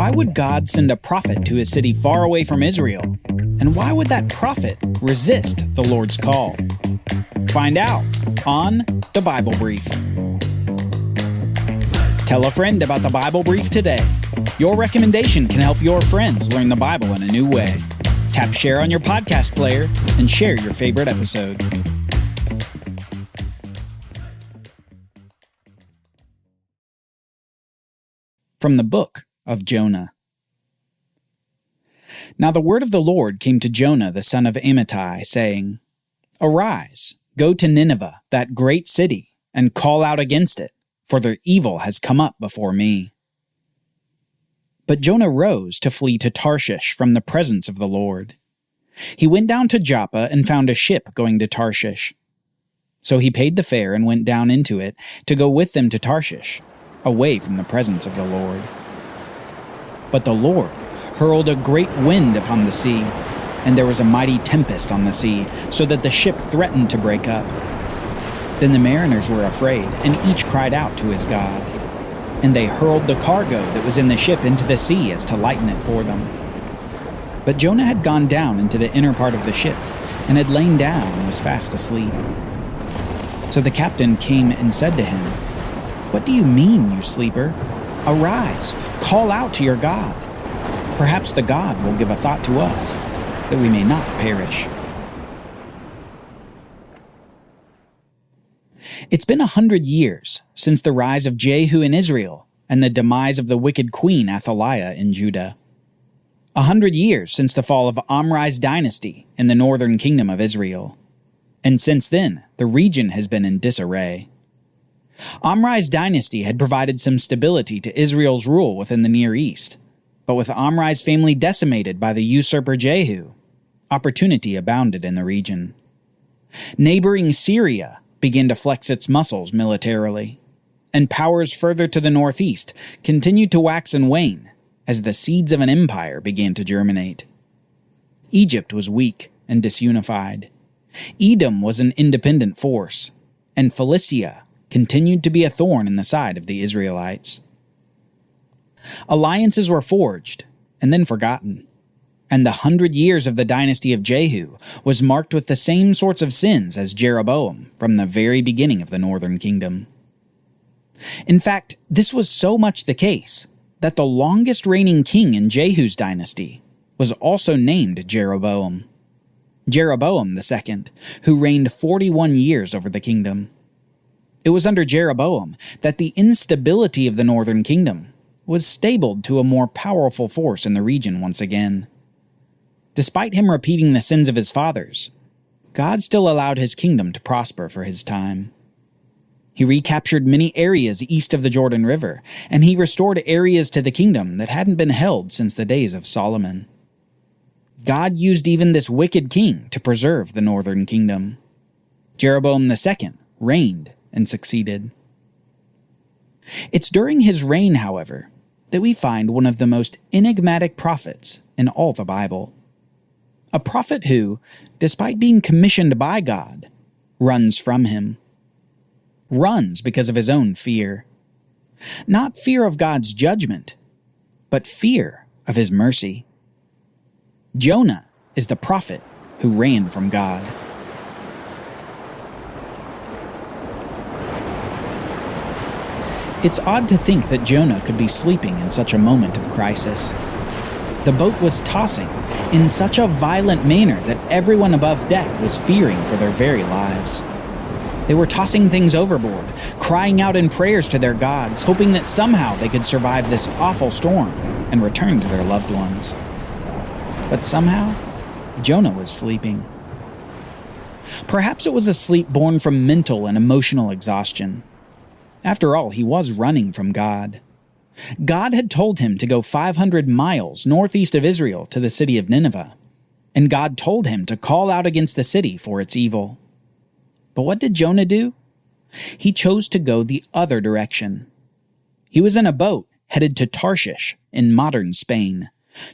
Why would God send a prophet to a city far away from Israel? And why would that prophet resist the Lord's call? Find out on The Bible Brief. Tell a friend about The Bible Brief today. Your recommendation can help your friends learn the Bible in a new way. Tap share on your podcast player and share your favorite episode. From the book of Jonah. Now the word of the Lord came to Jonah the son of Amittai, saying, Arise, go to Nineveh, that great city, and call out against it, for their evil has come up before me. But Jonah rose to flee to Tarshish from the presence of the Lord. He went down to Joppa and found a ship going to Tarshish. So he paid the fare and went down into it to go with them to Tarshish, away from the presence of the Lord. But the Lord hurled a great wind upon the sea, and there was a mighty tempest on the sea, so that the ship threatened to break up. Then the mariners were afraid, and each cried out to his God. And they hurled the cargo that was in the ship into the sea as to lighten it for them. But Jonah had gone down into the inner part of the ship, and had lain down and was fast asleep. So the captain came and said to him, What do you mean, you sleeper? Arise, call out to your God. Perhaps the God will give a thought to us, that we may not perish. It's been 100 years since the rise of Jehu in Israel and the demise of the wicked queen Athaliah in Judah. 100 years since the fall of Omri's dynasty in the northern kingdom of Israel. And since then, the region has been in disarray. Omri's dynasty had provided some stability to Israel's rule within the Near East, but with Omri's family decimated by the usurper Jehu, opportunity abounded in the region. Neighboring Syria began to flex its muscles militarily, and powers further to the northeast continued to wax and wane as the seeds of an empire began to germinate. Egypt was weak and disunified. Edom was an independent force, and Philistia continued to be a thorn in the side of the Israelites. Alliances were forged and then forgotten, and the 100 years of the dynasty of Jehu was marked with the same sorts of sins as Jeroboam from the very beginning of the northern kingdom. In fact, this was so much the case that the longest reigning king in Jehu's dynasty was also named Jeroboam. Jeroboam II, who reigned 41 years over the kingdom. It was under Jeroboam that the instability of the northern kingdom was stabled to a more powerful force in the region once again. Despite him repeating the sins of his fathers, God still allowed his kingdom to prosper for his time. He recaptured many areas east of the Jordan River, and he restored areas to the kingdom that hadn't been held since the days of Solomon. God used even this wicked king to preserve the northern kingdom. Jeroboam II reigned and succeeded. It's during his reign, however, that we find one of the most enigmatic prophets in all the Bible. A prophet who, despite being commissioned by God, runs from him. Runs because of his own fear. Not fear of God's judgment, but fear of his mercy. Jonah is the prophet who ran from God. It's odd to think that Jonah could be sleeping in such a moment of crisis. The boat was tossing in such a violent manner that everyone above deck was fearing for their very lives. They were tossing things overboard, crying out in prayers to their gods, hoping that somehow they could survive this awful storm and return to their loved ones. But somehow, Jonah was sleeping. Perhaps it was a sleep born from mental and emotional exhaustion. After all, he was running from God. God had told him to go 500 miles northeast of Israel to the city of Nineveh, and God told him to call out against the city for its evil. But what did Jonah do? He chose to go the other direction. He was in a boat headed to Tarshish in modern Spain,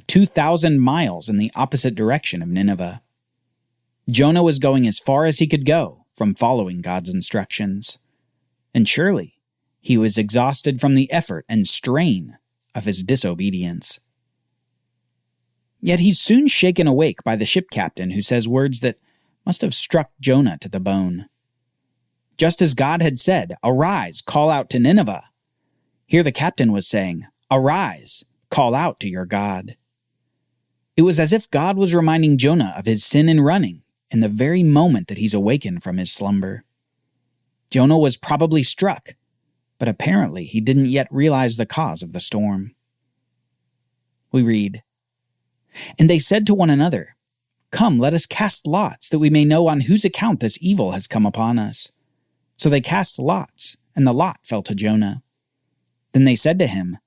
2,000 miles in the opposite direction of Nineveh. Jonah was going as far as he could go from following God's instructions. And surely, he was exhausted from the effort and strain of his disobedience. Yet he's soon shaken awake by the ship captain, who says words that must have struck Jonah to the bone. Just as God had said, "Arise, call out to Nineveh," here the captain was saying, "Arise, call out to your God." It was as if God was reminding Jonah of his sin in running in the very moment that he's awakened from his slumber. Jonah was probably struck, but apparently he didn't yet realize the cause of the storm. We read, "And they said to one another, 'Come, let us cast lots, that we may know on whose account this evil has come upon us.' So they cast lots, and the lot fell to Jonah. Then they said to him,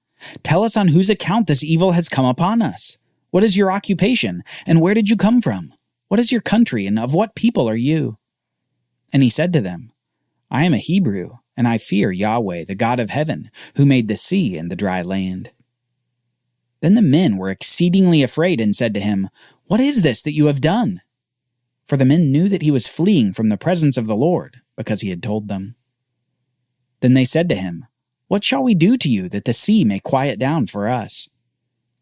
'Tell us on whose account this evil has come upon us. What is your occupation, and where did you come from? What is your country, and of what people are you?' And he said to them, 'I am a Hebrew, and I fear Yahweh, the God of heaven, who made the sea and the dry land.' Then the men were exceedingly afraid and said to him, 'What is this that you have done?' For the men knew that he was fleeing from the presence of the Lord, because he had told them. Then they said to him, 'What shall we do to you that the sea may quiet down for us?'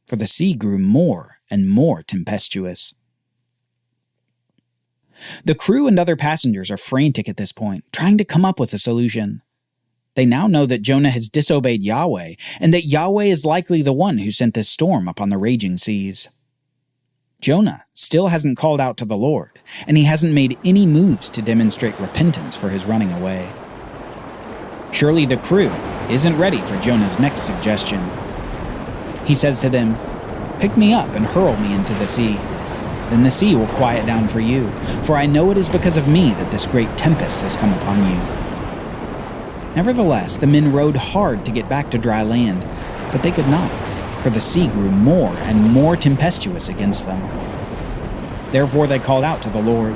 For the sea grew more and more tempestuous." The crew and other passengers are frantic at this point, trying to come up with a solution. They now know that Jonah has disobeyed Yahweh, and that Yahweh is likely the one who sent this storm upon the raging seas. Jonah still hasn't called out to the Lord, and he hasn't made any moves to demonstrate repentance for his running away. Surely the crew isn't ready for Jonah's next suggestion. He says to them, "Pick me up and hurl me into the sea. Then the sea will quiet down for you, for I know it is because of me that this great tempest has come upon you." Nevertheless, the men rowed hard to get back to dry land, but they could not, for the sea grew more and more tempestuous against them. Therefore they called out to the Lord,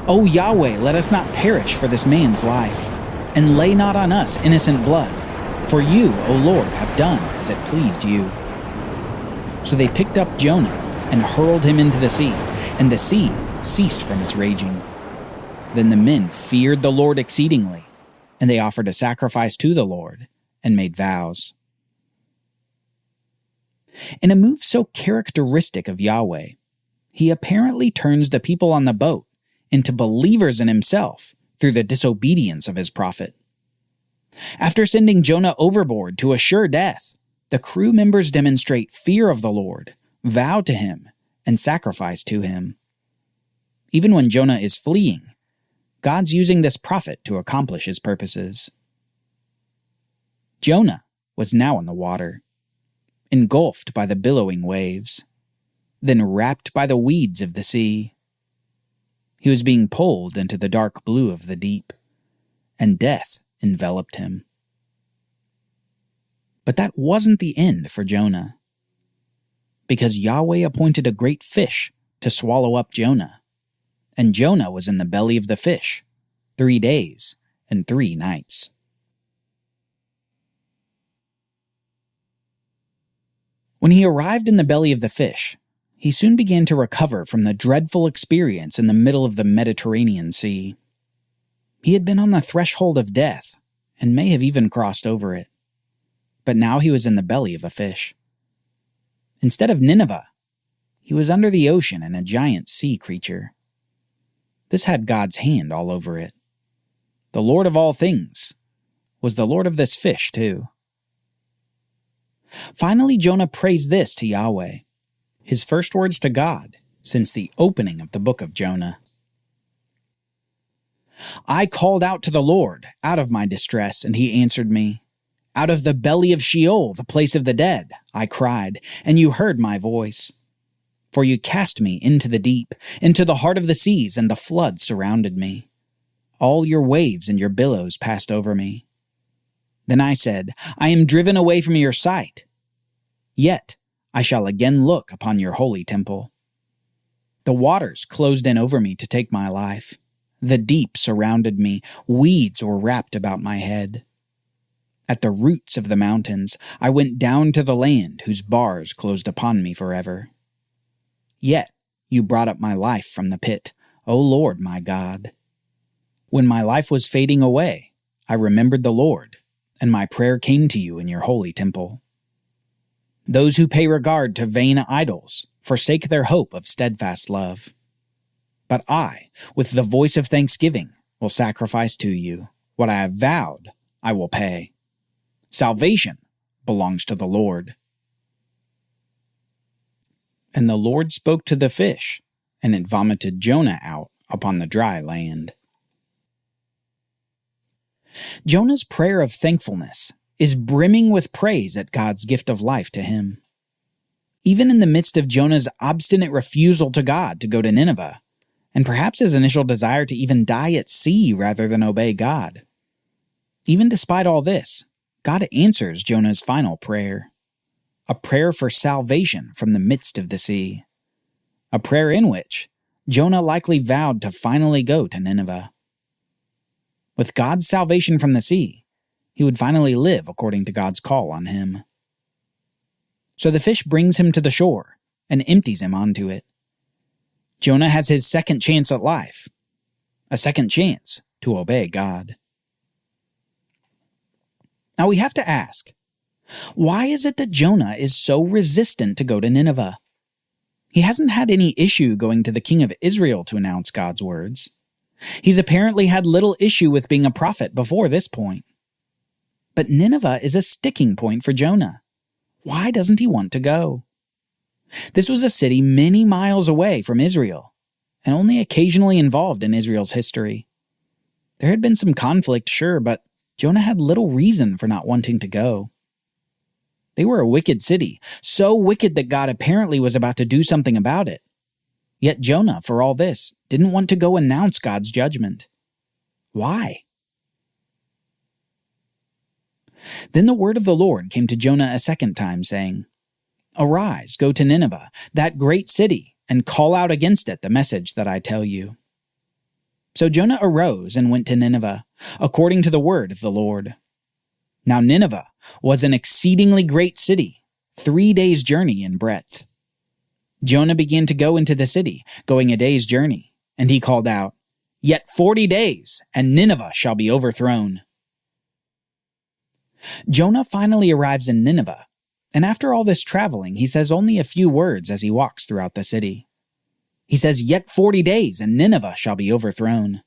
"O Yahweh, let us not perish for this man's life, and lay not on us innocent blood, for you, O Lord, have done as it pleased you." So they picked up Jonah and hurled him into the sea, and the sea ceased from its raging. Then the men feared the Lord exceedingly, and they offered a sacrifice to the Lord and made vows. In a move so characteristic of Yahweh, he apparently turns the people on the boat into believers in himself through the disobedience of his prophet. After sending Jonah overboard to assure death, the crew members demonstrate fear of the Lord, vow to him, and sacrifice to him. Even when Jonah is fleeing, God's using this prophet to accomplish his purposes. Jonah was now in the water, engulfed by the billowing waves, then wrapped by the weeds of the sea. He was being pulled into the dark blue of the deep, and death enveloped him. But that wasn't the end for Jonah, because Yahweh appointed a great fish to swallow up Jonah, and Jonah was in the belly of the fish 3 days and 3 nights. When he arrived in the belly of the fish, he soon began to recover from the dreadful experience in the middle of the Mediterranean Sea. He had been on the threshold of death, and may have even crossed over it. But now he was in the belly of a fish. Instead of Nineveh, he was under the ocean and a giant sea creature. This had God's hand all over it. The Lord of all things was the Lord of this fish too. Finally, Jonah prays this to Yahweh, his first words to God since the opening of the book of Jonah. "I called out to the Lord out of my distress, and he answered me. Out of the belly of Sheol, the place of the dead, I cried, and you heard my voice. For you cast me into the deep, into the heart of the seas, and the flood surrounded me. All your waves and your billows passed over me. Then I said, I am driven away from your sight. Yet I shall again look upon your holy temple. The waters closed in over me to take my life. The deep surrounded me, weeds were wrapped about my head. At the roots of the mountains, I went down to the land whose bars closed upon me forever. Yet you brought up my life from the pit, O Lord my God. When my life was fading away, I remembered the Lord, and my prayer came to you in your holy temple. Those who pay regard to vain idols forsake their hope of steadfast love. But I, with the voice of thanksgiving, will sacrifice to you. What I have vowed, I will pay. Salvation belongs to the Lord." And the Lord spoke to the fish, and it vomited Jonah out upon the dry land. Jonah's prayer of thankfulness is brimming with praise at God's gift of life to him. Even in the midst of Jonah's obstinate refusal to God to go to Nineveh, and perhaps his initial desire to even die at sea rather than obey God, even despite all this, God answers Jonah's final prayer. A prayer for salvation from the midst of the sea. A prayer in which Jonah likely vowed to finally go to Nineveh. With God's salvation from the sea, he would finally live according to God's call on him. So the fish brings him to the shore and empties him onto it. Jonah has his second chance at life, a second chance to obey God. Now we have to ask, why is it that Jonah is so resistant to go to Nineveh? He hasn't had any issue going to the king of Israel to announce God's words. He's apparently had little issue with being a prophet before this point. But Nineveh is a sticking point for Jonah. Why doesn't he want to go? This was a city many miles away from Israel, and only occasionally involved in Israel's history. There had been some conflict, sure, but Jonah had little reason for not wanting to go. They were a wicked city, so wicked that God apparently was about to do something about it. Yet Jonah, for all this, didn't want to go announce God's judgment. Why? Then the word of the Lord came to Jonah a second time, saying, "Arise, go to Nineveh, that great city, and call out against it the message that I tell you." So Jonah arose and went to Nineveh, according to the word of the Lord. Now Nineveh was an exceedingly great city, 3 days' journey in breadth. Jonah began to go into the city, going a day's journey, and he called out, "Yet 40 days, and Nineveh shall be overthrown." Jonah finally arrives in Nineveh, and after all this traveling, he says only a few words as he walks throughout the city. He says, "Yet 40 days, and Nineveh shall be overthrown."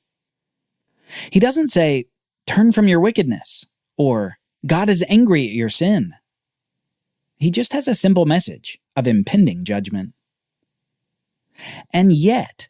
He doesn't say, "Turn from your wickedness," or "God is angry at your sin." He just has a simple message of impending judgment. And yet,